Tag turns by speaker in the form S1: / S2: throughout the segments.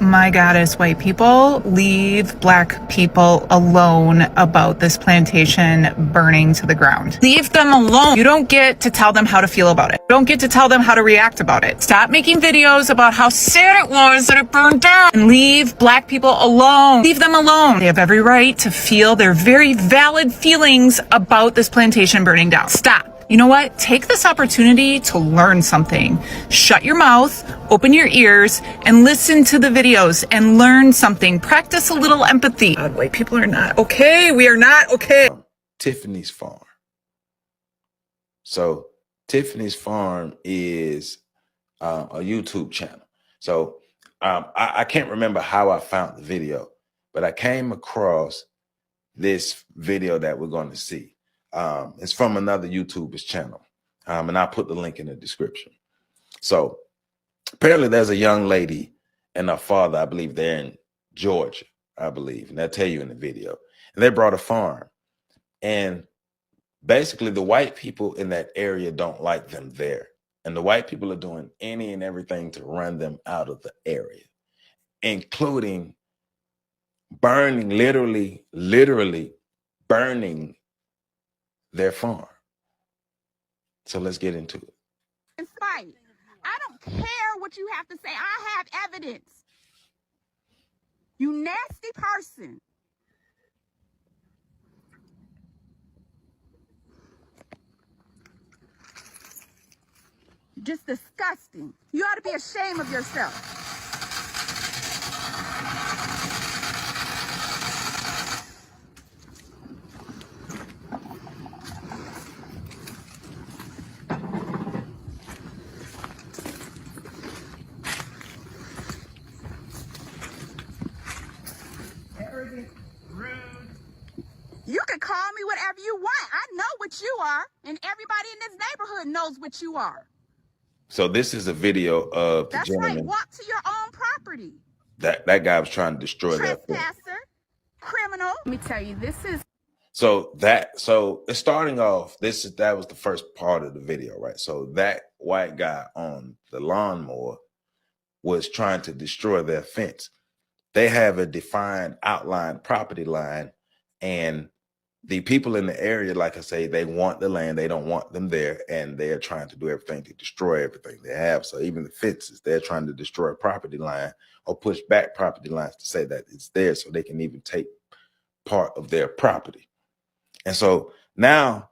S1: my goddess, white people, leave black people alone about this plantation burning to the ground. Leave them alone. You don't get to tell them how to feel about it. You don't get to tell them how to react about it. Stop making videos about how sad it was that it burned down, and leave black people alone. Leave them alone. They have every right to feel their very valid feelings about this plantation burning down. Stop. You know what? Take this opportunity to learn something. Shut your mouth, open your ears, and listen to the videos and learn something. Practice a little empathy. God, white people are not okay. We are not okay.
S2: Tiffany's Farm. So Tiffany's Farm is a YouTube channel. So I can't remember how I found the video, but I came across this video that we're going to see. It's from another YouTuber's channel, and I'll put the link in the description. So apparently there's a young lady and her father, I believe they're in Georgia, I believe, and they'll tell you in the video. And they brought a farm, and basically the white people in that area don't like them there. And the white people are doing any and everything to run them out of the area, including burning, literally burning their farm. So let's get into it.
S3: I don't care what you have to say. I have evidence. You nasty person. Just disgusting. You ought to be ashamed of yourself. You can call me whatever you want. I know what you are, and everybody in this neighborhood knows what you are.
S2: So this is a video of the gentleman.
S3: Right. Walk to your own property.
S2: That guy was trying to destroy that thing.
S3: Trespasser, criminal. Let me tell you, this is.
S2: So it's starting off. That was the first part of the video, right? So that white guy on the lawnmower was trying to destroy their fence. They have a defined outline property line, and the people in the area, like I say, they want the land. They don't want them there, and they're trying to do everything to destroy everything they have. So even the fences, they're trying to destroy a property line or push back property lines to say that it's there so they can even take part of their property. And so now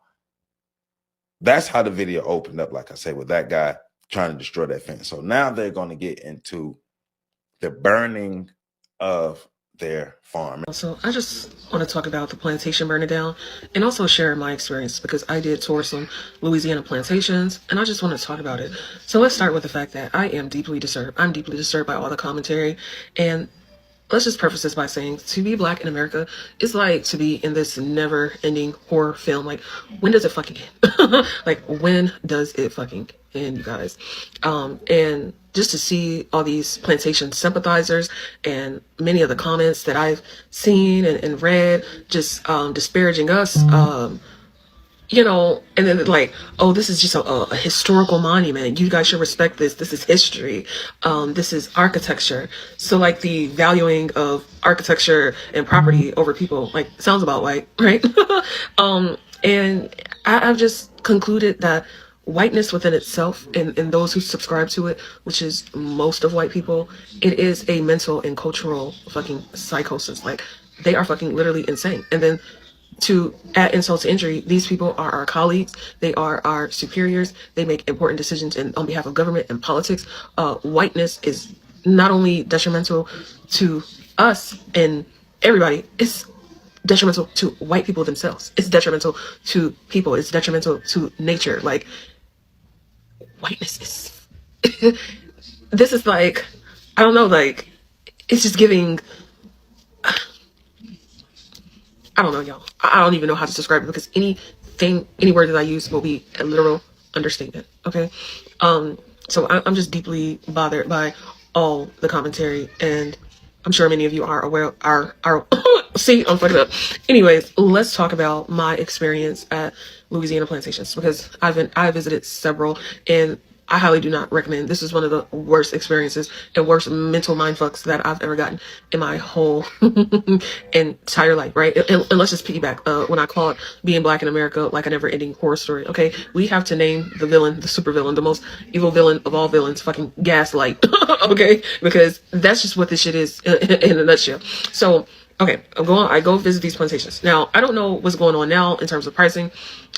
S2: that's how the video opened up, like I say, with that guy trying to destroy that fence. So now they're going to get into the burning of their farm.
S4: So I just want to talk about the plantation burning down and also share my experience, because I did tour some Louisiana plantations and I just want to talk about it. So let's start with the fact that I am deeply disturbed. I'm deeply disturbed by all the commentary, and let's just preface this by saying to be black in America is like to be in this never-ending horror film. Like, when does it fucking end? Like, when does it fucking end, you guys? And just to see all these plantation sympathizers and many of the comments that I've seen and read just disparaging us, you know, and then like, oh, this is just a historical monument. You guys should respect this. This is history. This is architecture. So like the valuing of architecture and property over people, like, sounds about white, right? And I've just concluded that whiteness within itself, and those who subscribe to it, which is most of white people, it is a mental and cultural fucking psychosis. Like, they are fucking literally insane. And then to add insult to injury, these people are our colleagues. They are our superiors. They make important decisions on behalf of government and politics. Whiteness is not only detrimental to us and everybody, it's detrimental to white people themselves. It's detrimental to people. It's detrimental to nature. Like, whiteness is this is like, I don't know, like, it's just giving, I don't know, y'all. I don't even know how to describe it, because any word that I use will be a literal understatement. Okay. So I'm just deeply bothered by all the commentary, and I'm sure many of you are aware, see, I'm fucking up. Anyways, let's talk about my experience at Louisiana plantations, because I visited several, and I highly do not recommend. This is one of the worst experiences and worst mental mind fucks that I've ever gotten in my whole entire life, right? And let's just piggyback when I call it being black in America like a never ending horror story, okay? We have to name the villain, the super villain, the most evil villain of all villains, fucking Gaslight, okay? Because that's just what this shit is in a nutshell. So, okay, I go visit these plantations. Now, I don't know what's going on now in terms of pricing,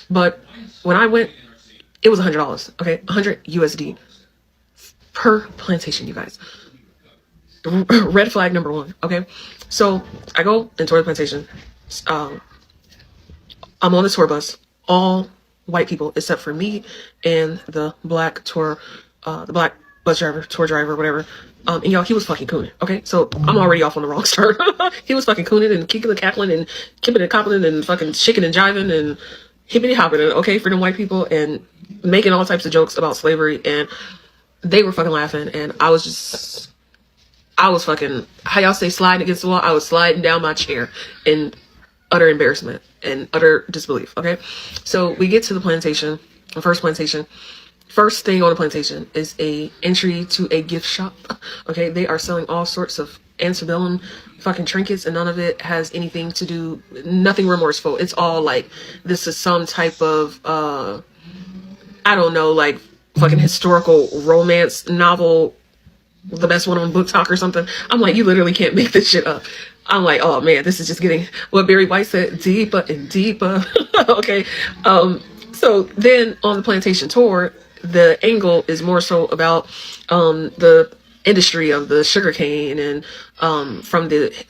S4: but when I went, it was $100, okay? 100 USD per plantation, you guys. Red flag number one, okay? So I go and tour the plantation. Um, I'm on the tour bus, all white people except for me and the black the black bus driver, tour driver, whatever. And y'all, he was fucking cooning, okay? So I'm already off on the wrong start. He was fucking cooning and kicking and cackling and kipping and coppling and fucking shaking and jiving and hippity hopping, okay, for them white people, and making all types of jokes about slavery, and they were fucking laughing, and I was fucking, how y'all say sliding against the wall? I was sliding down my chair in utter embarrassment and utter disbelief, okay? So we get to the plantation, the first plantation. First thing on the plantation is a entry to a gift shop, okay? They are selling all sorts of antebellum fucking trinkets, and none of it has anything to do, nothing remorseful. It's all like, this is some type of, I don't know, like fucking historical romance novel, the best one on Book Talk or something. I'm like, you literally can't make this shit up. I'm like, oh man, this is just getting, what Barry White said, deeper and deeper. Okay. So then on the plantation tour, the angle is more so about the industry of the sugarcane, and from the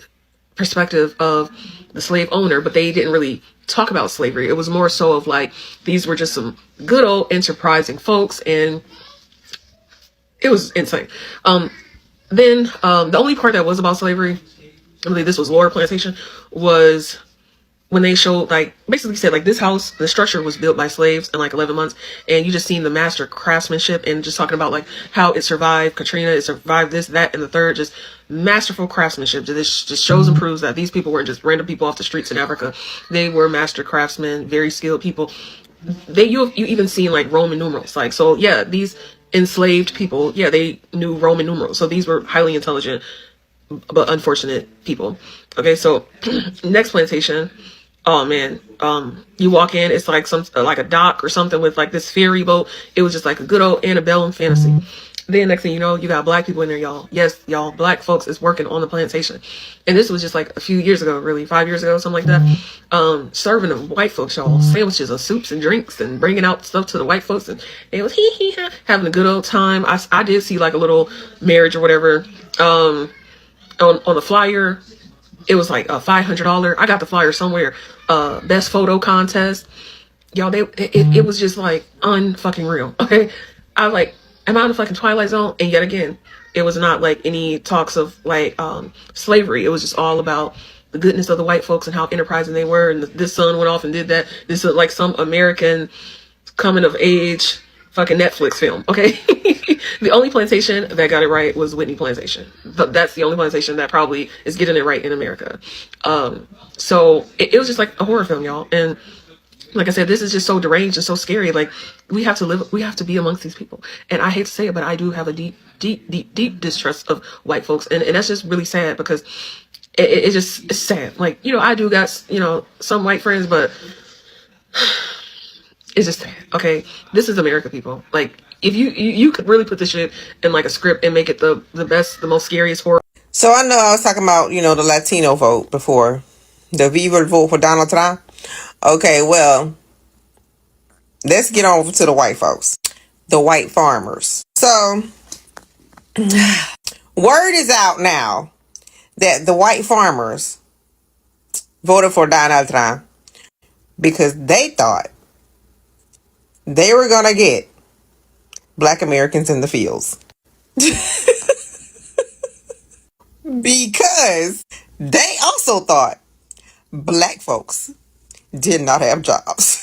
S4: perspective of the slave owner, but they didn't really talk about slavery. It was more so of like, these were just some good old enterprising folks, and it was insane. Then the only part that was about slavery, I believe this was Lower Plantation, was when they showed, like, basically said, like, this house, the structure was built by slaves in like 11 months, and you just seen the master craftsmanship, and just talking about like how it survived Katrina, it survived this, that, and the third, just masterful craftsmanship. This just shows and proves that these people weren't just random people off the streets in Africa. They were master craftsmen, very skilled people. You even seen like Roman numerals, like, so yeah, these enslaved people, yeah, they knew Roman numerals, so these were highly intelligent but unfortunate people. Okay, so next plantation, oh man, you walk in, it's like some like a dock or something with like this ferry boat. It was just like a good old antebellum fantasy. Then next thing you know, you got black people in there, y'all. Yes, y'all, black folks is working on the plantation. And this was just like a few years ago, really, 5 years ago, something like that. Serving them white folks, y'all, sandwiches of soups and drinks, and bringing out stuff to the white folks, and it was having a good old time. I did see like a little marriage or whatever, on the flyer. It was like a $500. I got the flyer somewhere. Best photo contest. Y'all, it was just like unfucking real. Okay. I like, am I in the fucking Twilight Zone? And yet again, it was not like any talks of like slavery. It was just all about the goodness of the white folks and how enterprising they were. And this son went off and did that. This is like some American coming of age fucking Netflix film. Okay. The only plantation that got it right was Whitney Plantation. That's the only plantation that probably is getting it right in America. So it was just like a horror film, y'all. And like I said, this is just so deranged and so scary. Like, we have to be amongst these people. And I hate to say it, but I do have a deep distrust of white folks. And that's just really sad, because it's sad. Like, you know, I do got, you know, some white friends, but it's just sad. Okay. This is America, people. Like, if you could really put this shit in like a script and make it the best, the most scariest horror.
S5: So I know I was talking about, you know, the Latino vote before, the Viva vote for Donald Trump. Okay, well, let's get over to the white folks, the white farmers. So word is out now that the white farmers voted for Donald Trump because they thought they were going to get Black Americans in the fields. Because they also thought Black folks did not have jobs.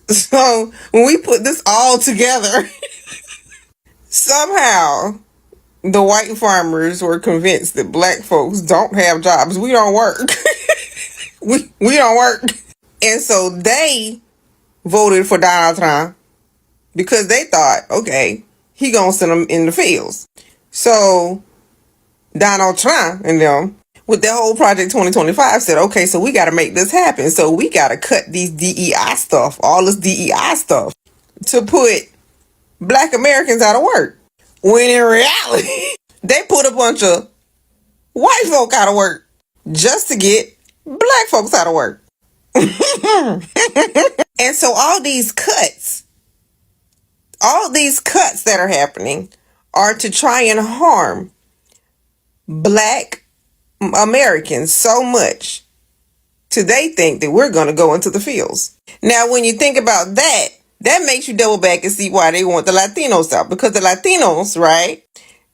S5: So when we put this all together, somehow the white farmers were convinced that Black folks don't have jobs. We don't work. we don't work. And so they voted for Donald Trump because they thought, okay, he gonna send them in the fields. So Donald Trump and them, with the whole Project 2025, said, okay, so we got to make this happen. So we got to cut these DEI stuff, all this DEI stuff, to put Black Americans out of work. When in reality, they put a bunch of white folk out of work just to get Black folks out of work. And so all these cuts that are happening are to try and harm Black Americans so much till they think that we're going to go into the fields. Now, when you think about that, that makes you double back and see why they want the Latinos out. Because the Latinos, right,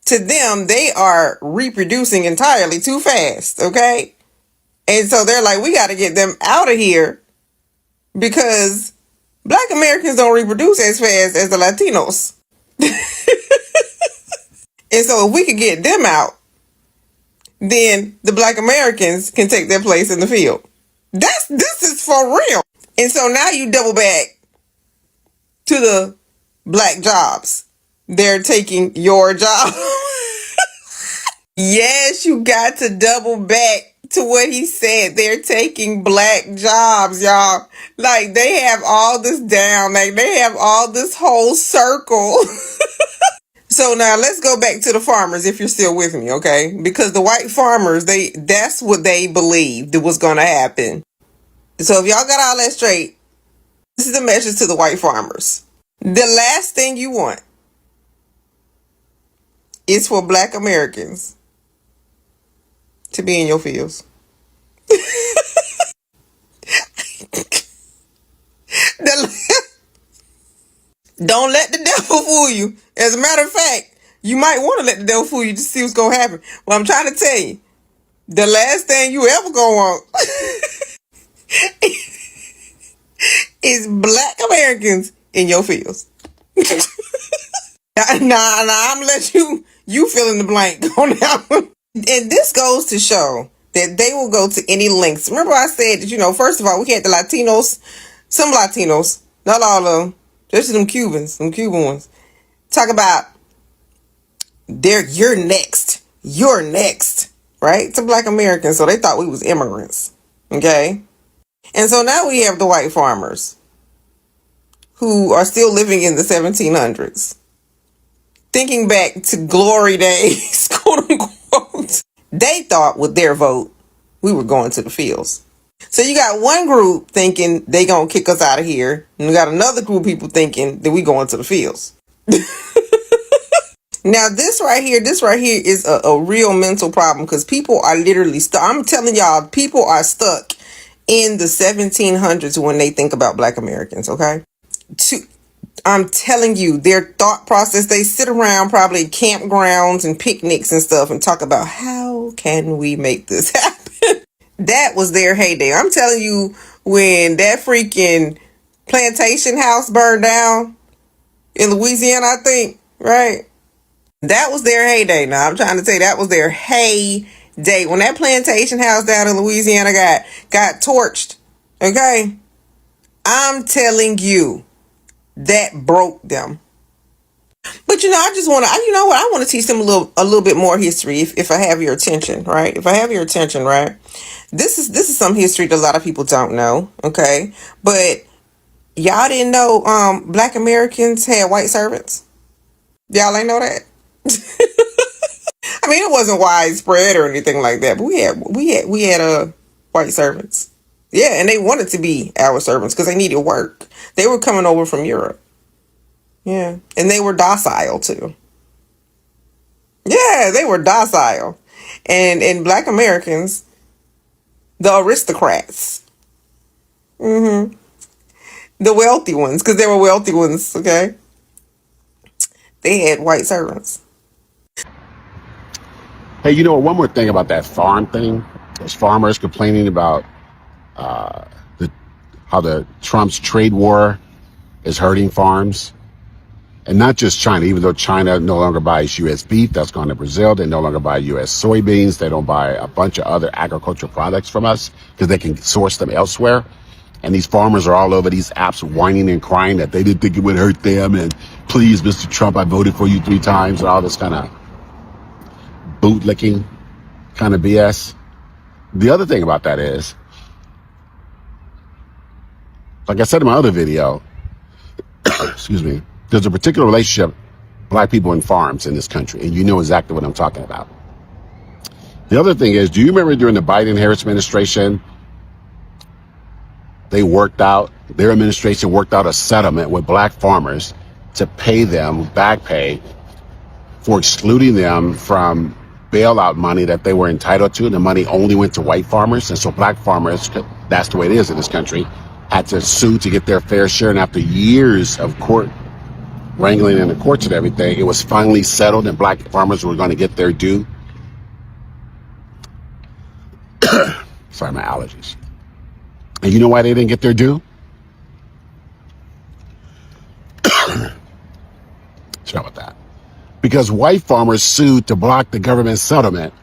S5: to them, they are reproducing entirely too fast, okay? And so they're like, we got to get them out of here because Black Americans don't reproduce as fast as the Latinos. And so if we could get them out, then the Black Americans can take their place in the field. This is for real. And so now you double back to the Black jobs. They're taking your job. Yes, you got to double back to what he said. They're taking Black jobs, y'all. Like, they have all this down. Like, they have all this whole circle. So now let's go back to the farmers, if you're still with me, okay? Because the white farmers, that's what they believed was going to happen. So if y'all got all that straight, this is the message to the white farmers. The last thing you want is for Black Americans to be in your fields. Don't let the devil fool you. As a matter of fact, you might want to let the devil fool you to see what's going to happen. Well, I'm trying to tell you, the last thing you ever going to want is Black Americans in your fields. Nah, I'm going to let you fill in the blank on that one. And this goes to show that they will go to any lengths. Remember I said that, first of all, we had the Latinos, some Latinos, not all of them, just them Cuban ones, talk about you're next, right? To Black Americans. So they thought we was immigrants. Okay. And so now we have the white farmers who are still living in the 1700s, thinking back to glory days, quote unquote. They thought with their vote, we were going to the fields. So you got one group thinking they gonna kick us out of here, and you got another group of people thinking that we going to the fields. Now this right here is a real mental problem, because people are literally stuck. I'm telling y'all, people are stuck in the 1700s when they think about Black Americans, okay? I'm telling you, their thought process, they sit around probably campgrounds and picnics and stuff and talk about how can we make this happen? That was their heyday. I'm telling you, when that freaking plantation house burned down in Louisiana, I think, right? That was their heyday. Now, I'm trying to tell you, that was their heyday. When that plantation house down in Louisiana got torched, okay? I'm telling you, that broke them. But I just want to, I want to teach them a little bit more history if I have your attention, right? If I have your attention, right? This is some history that a lot of people don't know, okay? But y'all didn't know Black Americans had white servants? Y'all ain't know that? I mean, it wasn't widespread or anything like that, but we had white servants. Yeah, and they wanted to be our servants because they needed work. They were coming over from Europe. Yeah, and they were docile too. Yeah, they were docile. And Black Americans, the aristocrats, the wealthy ones, because they were wealthy ones, okay? They had white servants.
S6: Hey, one more thing about that farm thing. Those farmers complaining about how the Trump's trade war is hurting farms. And not just China, even though China no longer buys U.S. beef, that's gone to Brazil. They no longer buy U.S. soybeans. They don't buy a bunch of other agricultural products from us because they can source them elsewhere. And these farmers are all over these apps whining and crying that they didn't think it would hurt them. And please, Mr. Trump, I voted for you 3 times and all this kind of bootlicking kind of BS. The other thing about that is, like I said in my other video, excuse me, there's a particular relationship, black people and farms in this country, and you know exactly what I'm talking about. The other thing is, do you remember during the Biden-Harris administration, their administration worked out a settlement with black farmers to pay them back pay for excluding them from bailout money that they were entitled to, and the money only went to white farmers. And so black farmers, that's the way it is in this country, had to sue to get their fair share. And after years of court wrangling in the courts and everything, it was finally settled and black farmers were going to get their due. Sorry, my allergies. And you know why they didn't get their due? Sorry about that. Because white farmers sued to block the government settlement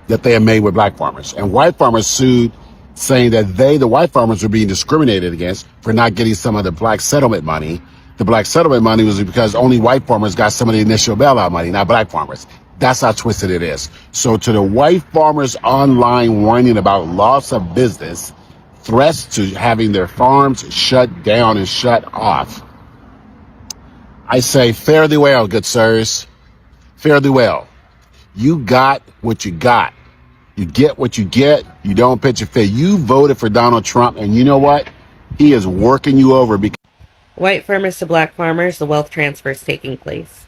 S6: that they had made with black farmers. And white farmers sued saying that the white farmers, were being discriminated against for not getting some of the black settlement money. The black settlement money was because only white farmers got some of the initial bailout money, not black farmers. That's how twisted it is. So to the white farmers online whining about loss of business, threats to having their farms shut down and shut off, I say, fare thee well, good sirs. Fare thee well. You got what you got. You get what you get. You don't pitch a fit. You voted for Donald Trump, and you know what? He is working you over. Because
S7: white farmers to black farmers, the wealth transfer is taking place.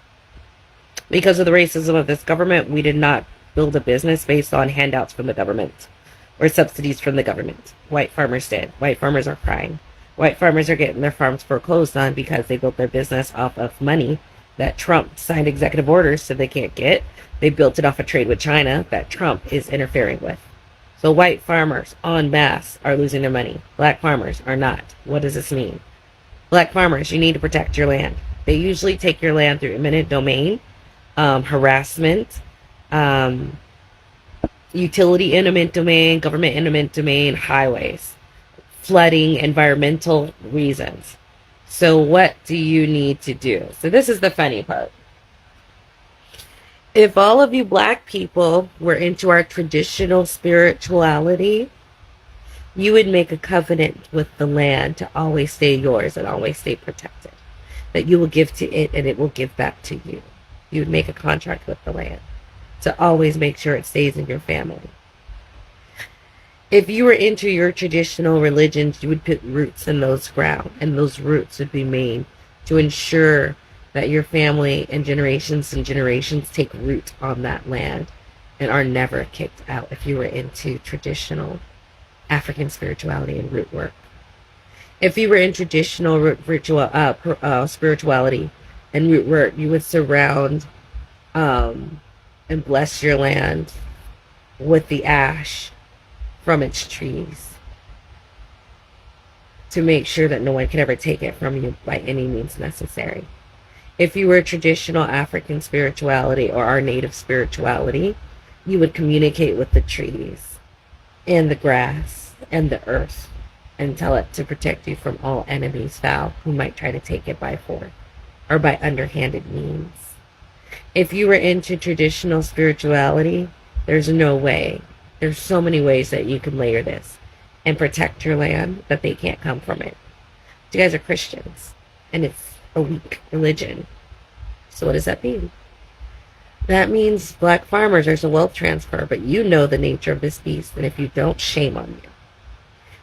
S7: Because of the racism of this government, we did not build a business based on handouts from the government or subsidies from the government. White farmers did. White farmers are crying. White farmers are getting their farms foreclosed on because they built their business off of money that Trump signed executive orders so they can't get. They built it off a trade with China that Trump is interfering with. So white farmers en masse are losing their money. Black farmers are not. What does this mean? Black farmers, you need to protect your land. They usually take your land through eminent domain, harassment, utility eminent domain, government eminent domain, highways, flooding, environmental reasons. So what do you need to do? So this is the funny part. If all of you black people were into our traditional spirituality, you would make a covenant with the land to always stay yours and always stay protected. That you will give to it and it will give back to you. You would make a contract with the land to always make sure it stays in your family. If you were into your traditional religions, you would put roots in those ground, and those roots would be made to ensure that your family and generations take root on that land and are never kicked out if you were into traditional African spirituality and root work. If you were in traditional spirituality and root work, you would surround and bless your land with the ash from its trees to make sure that no one can ever take it from you by any means necessary. If you were traditional African spirituality or our native spirituality, you would communicate with the trees and the grass and the earth and tell it to protect you from all enemies foul who might try to take it by force or by underhanded means. If you were into traditional spirituality, there's no way. There's so many ways that you can layer this and protect your land that they can't come from it. You guys are Christians, and it's a weak religion. So what does that mean? That means black farmers, there's a wealth transfer, but you know the nature of this beast, and if you don't, shame on you.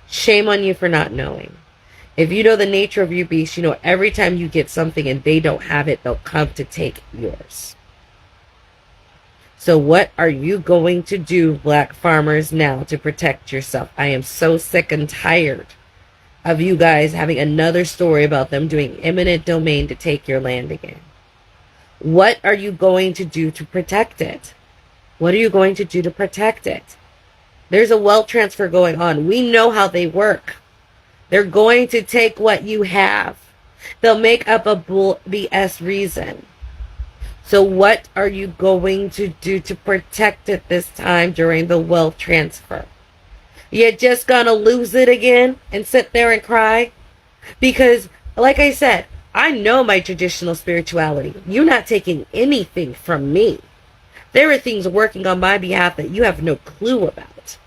S7: Shame on you for not knowing. If you know the nature of your beast, you know every time you get something and they don't have it, they'll come to take yours. So what are you going to do, black farmers, now to protect yourself? I am so sick and tired of you guys having another story about them doing eminent domain to take your land again. What are you going to do to protect it? What are you going to do to protect it? There's a wealth transfer going on. We know how they work. They're going to take what you have. They'll make up a bull BS reason. So what are you going to do to protect it this time during the wealth transfer? You're just gonna lose it again and sit there and cry? Because, like I said, I know my traditional spirituality. You're not taking anything from me. There are things working on my behalf that you have no clue about.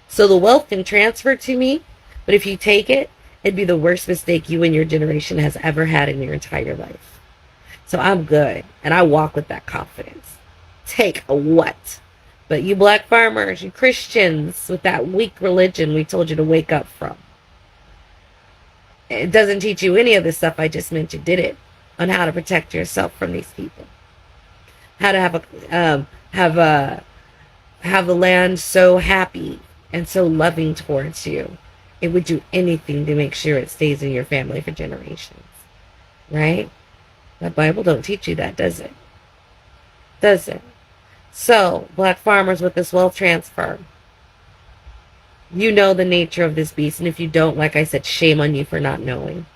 S7: So the wealth can transfer to me, but if you take it, it'd be the worst mistake you and your generation has ever had in your entire life. So I'm good, and I walk with that confidence. Take a what? But you black farmers, you Christians with that weak religion we told you to wake up from. It doesn't teach you any of the stuff I just mentioned, did it? On how to protect yourself from these people. How to have the land so happy and so loving towards you. It would do anything to make sure it stays in your family for generations. Right? The Bible don't teach you that, does it? Does it? So, black farmers with this wealth transfer, you know the nature of this beast, and if you don't, like I said, shame on you for not knowing.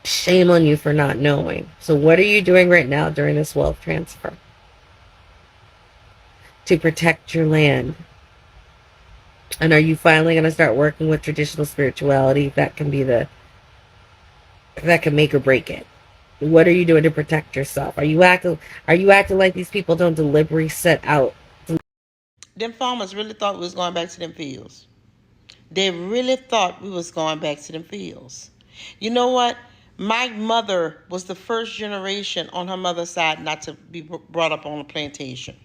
S7: Shame on you for not knowing. So what are you doing right now during this wealth transfer to protect your land? And are you finally going to start working with traditional spirituality? That can make or break it. What are you doing to protect yourself? Are you acting like these people don't deliberately set out?
S8: Them farmers really thought we was going back to them fields. They really thought we was going back to them fields. You know what? My mother was the first generation on her mother's side not to be brought up on a plantation.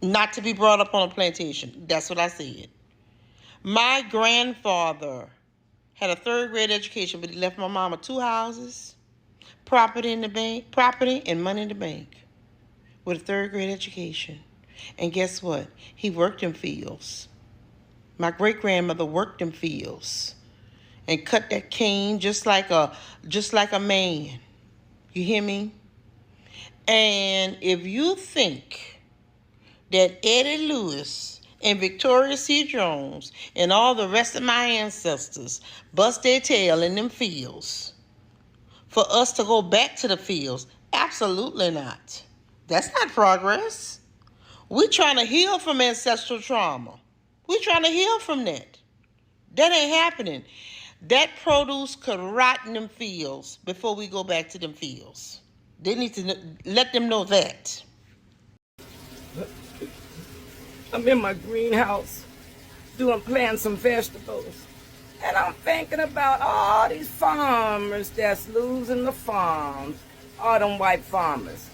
S8: Not to be brought up on a plantation. That's what I said. My grandfather had a third grade education, but he left my mama 2 houses, property in the bank, property and money in the bank, with a third grade education. And guess what? He worked in fields. My great grandmother worked in fields and cut that cane just like a man. You hear me? And if you think that Eddie Lewis and Victoria C. Jones and all the rest of my ancestors bust their tail in them fields for us to go back to the fields, absolutely not. That's not progress. We're trying to heal from ancestral trauma. We're trying to heal from that. That ain't happening. That produce could rot in them fields before we go back to them fields. They need to let them know that.
S9: I'm in my greenhouse planting some vegetables. And I'm thinking about all these farmers that's losing the farms. All them white farmers.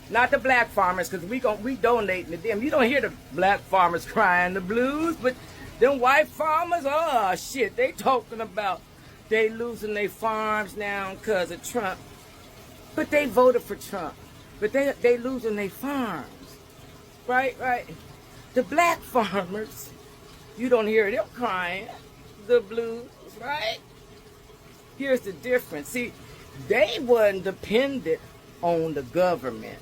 S9: Not the black farmers, because we donating to them. You don't hear the black farmers crying the blues, but them white farmers, oh shit, they talking about they losing their farms now because of Trump. But they voted for Trump. But they losing their farms. Right. The black farmers, you don't hear them crying the blues, right? Here's the difference. See, they wasn't dependent on the government.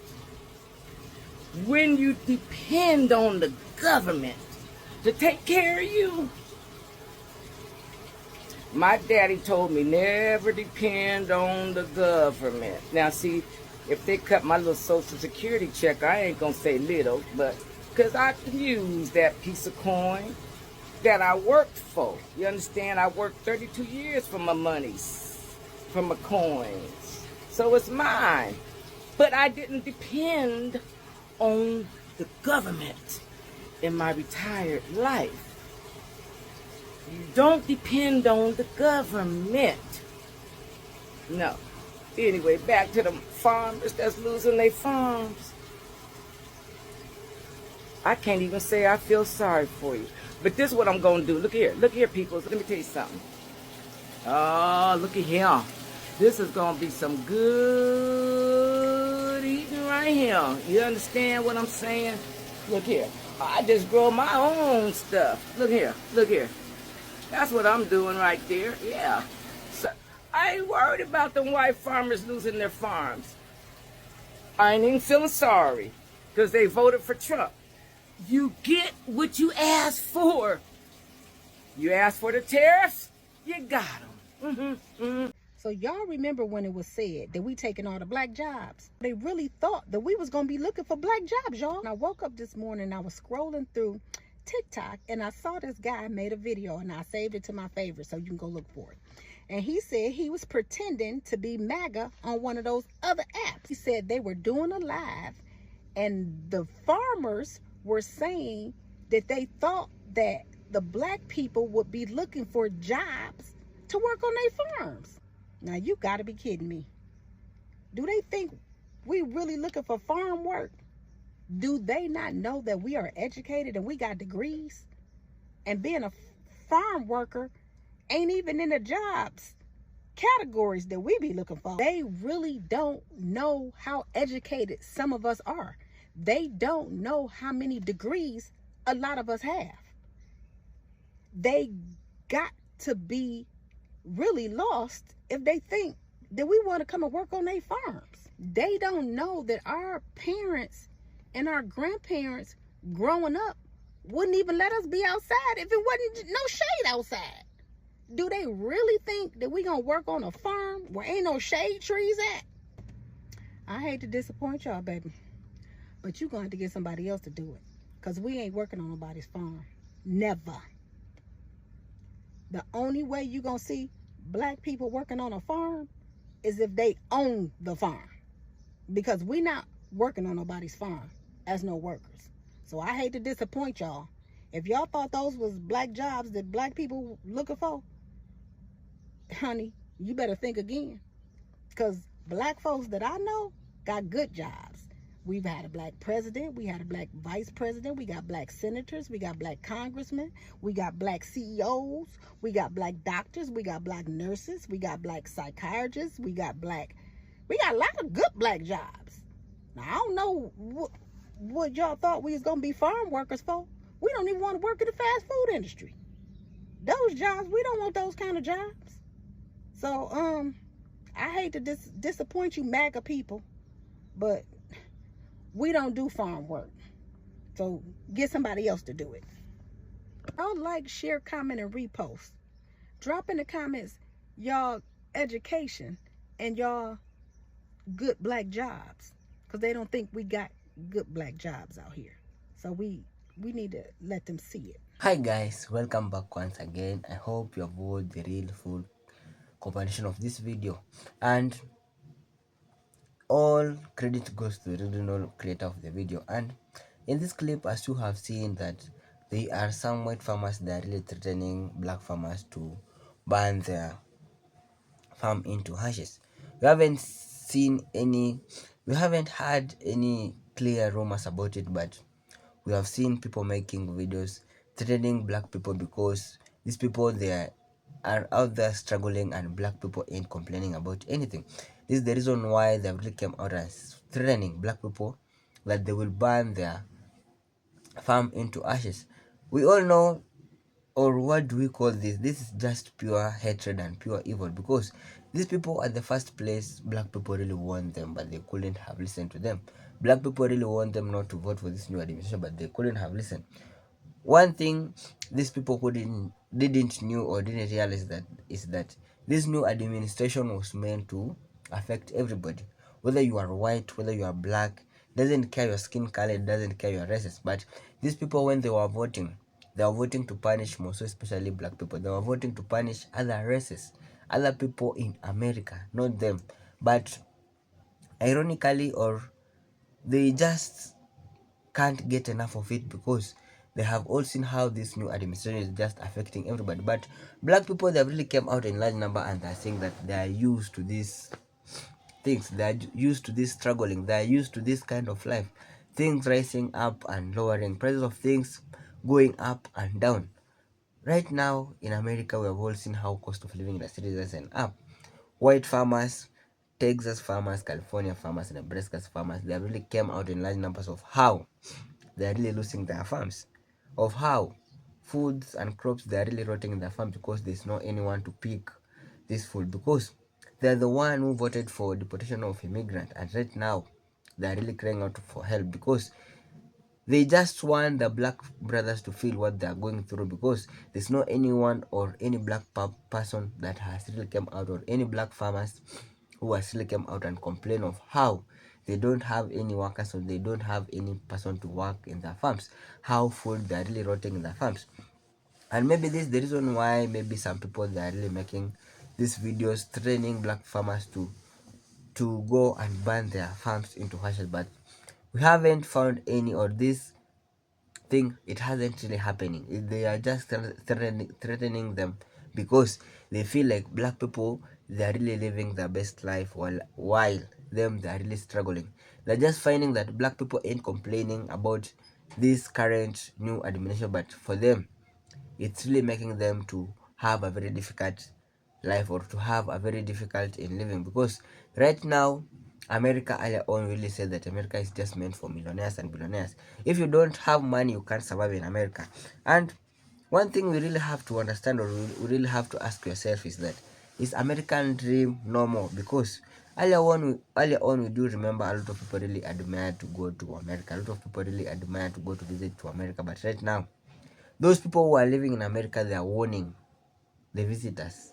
S9: When you depend on the government to take care of you, my daddy told me never depend on the government. Now see, if they cut my little Social Security check, I ain't gonna say little, but because I can use that piece of coin that I worked for. You understand? I worked 32 years for my monies, for my coins. So it's mine. But I didn't depend on the government in my retired life. You don't depend on the government. No. Anyway, back to the farmers that's losing their farms. I can't even say I feel sorry for you. But this is what I'm going to do. Look here, people. Let me tell you something. Oh, look at here. This is going to be some good eating right here. You understand what I'm saying? Look here. I just grow my own stuff. Look here. That's what I'm doing right there. Yeah. So, I ain't worried about them white farmers losing their farms. I ain't even feeling sorry because they voted for Trump. You get what you asked for. You asked for the tariffs, You got them.
S10: So y'all remember when it was said that we taking all the black jobs? They really thought that we was gonna be looking for black jobs, y'all. And I woke up this morning, I was scrolling through TikTok, and I saw this guy made a video, and I saved it to my favorite, so you can go look for it. And he said he was pretending to be MAGA on one of those other apps. He said they were doing a live, and the farmers were saying that they thought that the black people would be looking for jobs to work on their farms. Now you gotta be kidding me. Do they think we really looking for farm work? Do they not know that we are educated and we got degrees? And being a farm worker ain't even in the jobs categories that we be looking for. They really don't know how educated some of us are. They don't know how many degrees a lot of us have. They got to be really lost if they think that we want to come and work on their farms. They don't know that our parents and our grandparents growing up wouldn't even let us be outside if it wasn't no shade outside. Do they really think that we gonna work on a farm where ain't no shade trees at? I hate to disappoint y'all, baby, but you gonna have to get somebody else to do it, because we ain't working on nobody's farm. Never. The only way you gonna see black people working on a farm is if they own the farm, because we not working on nobody's farm as no workers. So I hate to disappoint y'all. If y'all thought those was black jobs that black people looking for, honey, you better think again, because black folks that I know got good jobs. We've had a black president, we had a black vice president, we got black senators, we got black congressmen, we got black CEOs, we got black doctors, we got black nurses, we got black psychiatrists, we got a lot of good black jobs. Now, I don't know what y'all thought we was gonna be farm workers for. We don't even want to work in the fast food industry. Those jobs, we don't want those kind of jobs. So, I hate to disappoint you MAGA people, but we don't do farm work. So get somebody else to do it. I'll like, share, comment, and repost. Drop in the comments y'all education and y'all good black jobs, because they don't think we got good black jobs out here. So we need to let them see it.
S11: Hi guys, welcome back once again. I hope you have watched the real full compilation of this video, and all credit goes to the original creator of the video. And in this clip, as you have seen, that there are some white farmers that are really threatening black farmers to burn their farm into ashes. We haven't had any clear rumors about it, but we have seen people making videos threatening black people because these people, they are out there struggling and black people ain't complaining about anything. This is the reason why they really came out as threatening black people that they will burn their farm into ashes. We all know, or what do we call this? This is just pure hatred and pure evil, because these people, at the first place, black people really want them, but they couldn't have listened to them. Black people really want them not to vote for this new administration, but they couldn't have listened. One thing these people didn't knew or didn't realize that is that this new administration was meant to affect everybody, whether you are white, whether you are black, doesn't care your skin color, doesn't care your races. But these people, when they were voting to punish most, especially black people. They were voting to punish other races, other people in America, not them. But ironically, or they just can't get enough of it, because they have all seen how this new administration is just affecting everybody. But black people, they really came out in large number, and they're saying that they are used to these things, they are used to this struggling, they are used to this kind of life, things rising up and lowering, prices of things going up and down. Right now in America, we have all seen how cost of living in the cities is up. White farmers, Texas farmers, California farmers, Nebraska farmers, they really came out in large numbers of how they are really losing their farms, of how foods and crops, they are really rotting in their farm because there's no anyone to pick this food, because they're the one who voted for deportation of immigrant, and right now they are really crying out for help, because They just want the black brothers to feel what they are going through, because there's no anyone or any black person that has really come out, or any black farmers who has really come out and complain of how they don't have any workers, or they don't have any person to work in their farms, how food they are really rotting in their farms. And maybe this is the reason why maybe some people they are really making these videos training black farmers to go and burn their farms into ashes. But we haven't found any, or this thing, it hasn't really happening. They are just threatening them, because they feel like black people they are really living their best life, while them they are really struggling. They're just finding that black people ain't complaining about this current new administration, but for them it's really making them to have a very difficult life, or to have a very difficult in living, because right now America earlier on really said that America is just meant for millionaires and billionaires. If you don't have money, you can't survive in America. And one thing we really have to understand, or we really have to ask yourself, is that is American dream normal? Because earlier on we do remember a lot of people really admire to go to America. A lot of people really admire to go to visit to America. But right now, those people who are living in America, they are warning the visitors.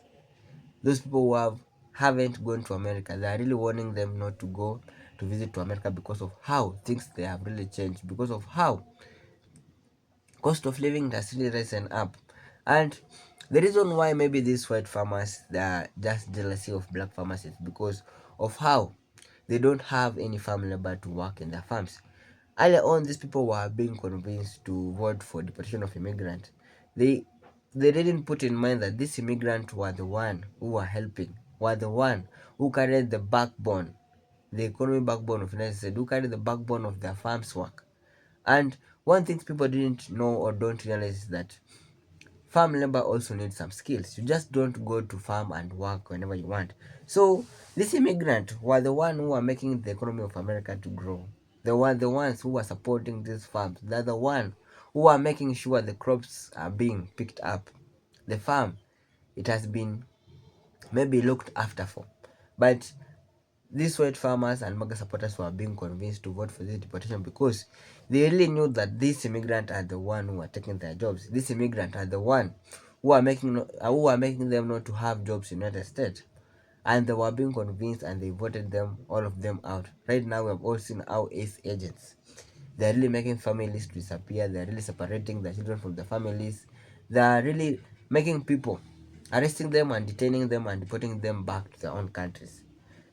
S11: Those people who haven't gone to America, they are really warning them not to go to visit to America, because of how things they have really changed, because of how cost of living has really risen up. And the reason why maybe these white farmers they are just jealousy of black farmers is because of how they don't have any farm labor to work in their farms. Earlier on, these people were being convinced to vote for deportation of immigrants. They didn't put in mind that these immigrants were the one who were helping, were the one who carried the backbone, the economic backbone of United States, who carried the backbone of their farms work. And one thing people didn't know or don't realize is that farm labor also needs some skills. You just don't go to farm and work whenever you want. So these immigrants were the one who are making the economy of America to grow. They were the ones who are supporting these farms. They're the one who are making sure the crops are being picked up. The farm, it has been maybe looked after for. But these white farmers and MAGA supporters were being convinced to vote for this deportation, because they really knew that these immigrants are the one who are taking their jobs. These immigrants are the one who are making them not to have jobs in the United States. And they were being convinced, and they voted them, all of them, out. Right now we have all seen our ace agents. They're really making families disappear. They're really separating the children from the families. They're really making people, arresting them and detaining them and deporting them back to their own countries.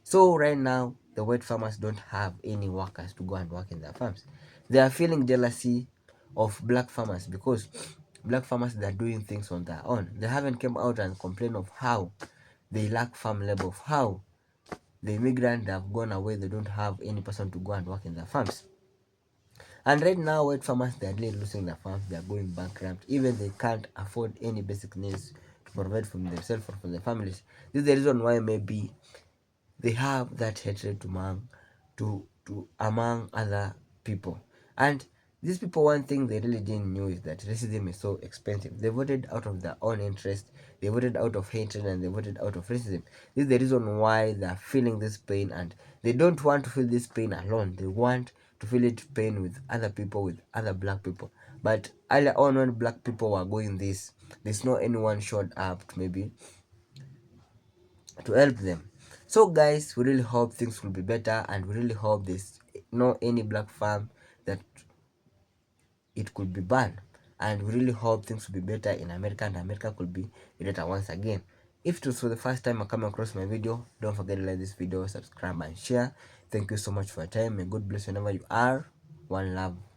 S11: So right now, the white farmers don't have any workers to go and work in their farms. They are feeling jealousy of black farmers, because black farmers they are doing things on their own. They haven't come out and complain of how they lack farm labor, of how the immigrants have gone away. They don't have any person to go and work in their farms. And right now, white farmers they are really losing their farms. They are going bankrupt. Even they can't afford any basic needs to provide for themselves or for their families. This is the reason why maybe they have that hatred among other people. And these people, one thing they really didn't know is that racism is so expensive. They voted out of their own interest, they voted out of hatred, and they voted out of racism. This is the reason why they're feeling this pain, and they don't want to feel this pain alone. They want to feel it pain with other people, with other black people. But earlier on, when black people were going this, there's no anyone showed up to maybe to help them. So guys, we really hope things will be better, and we really hope there's no any black farm that it could be banned, and we really hope things will be better in America, and America could be better once again. If it was for the first time I come across my video, don't forget to like this video, subscribe and share. Thank you so much for your time, and God bless you whenever you are. One love.